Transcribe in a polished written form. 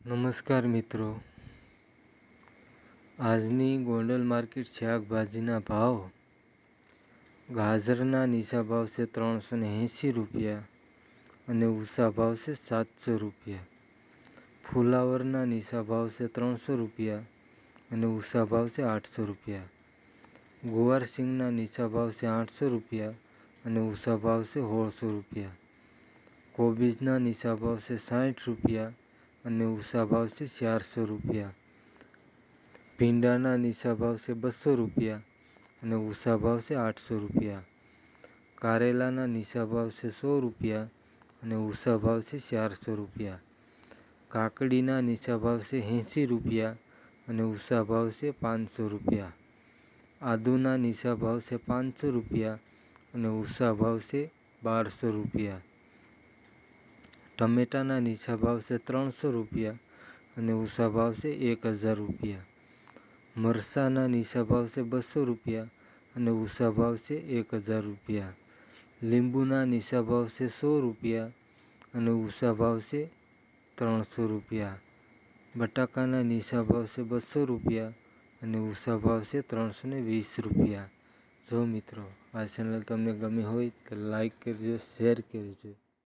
નમસ્કાર મિત્રો, આજની ગોંડલ માર્કેટ શાકભાજીના ભાવ. ગાજરના નીચા ભાવ છે 380 રૂપિયા અને ઊંચા ભાવ છે 700 રૂપિયા. ફુલાવરના નીચા ભાવ છે 300 રૂપિયા અને ઊંચા ભાવ છે 800 રૂપિયા. ગુવાર સિંગના નીચા ભાવ છે 800 રૂપિયા અને ઊંચા ભાવ છે 1600 રૂપિયા. કોબીજના નીચા ભાવ છે 60 રૂપિયા અને ઊંચા ભાવ છે 400 રૂપિયા. ભીંડાના નીચા ભાવ છે 200 રૂપિયા અને ઊંચા ભાવ છે 800 રૂપિયા. કારેલાના નીચા ભાવ છે 100 રૂપિયા અને ઊંચા ભાવ છે 400 રૂપિયા. કાકડીના નીચા ભાવ છે 80 રૂપિયા અને ઊંચા ભાવ છે 500 રૂપિયા. આદુના નીચા ભાવ છે 500 રૂપિયા અને ઊંચા ભાવ છે 1200 રૂપિયા. ટમેટાના નીચા ભાવ છે 300 રૂપિયા અને ઊંચા ભાવ છે 1000 રૂપિયા. મરચાંના નીચા ભાવ છે 200 રૂપિયા અને ઊંચા ભાવ છે 1000 રૂપિયા. લીંબુના નીચા ભાવ છે 100 રૂપિયા અને ઊંચા ભાવ છે 300 રૂપિયા. બટાકાના નીચા ભાવ છે 200 રૂપિયા અને ઊંચા ભાવ છે 320 રૂપિયા. જો મિત્રો આ ચેનલ તમને ગમી હોય તો લાઈક કરજો, શેર કરજો.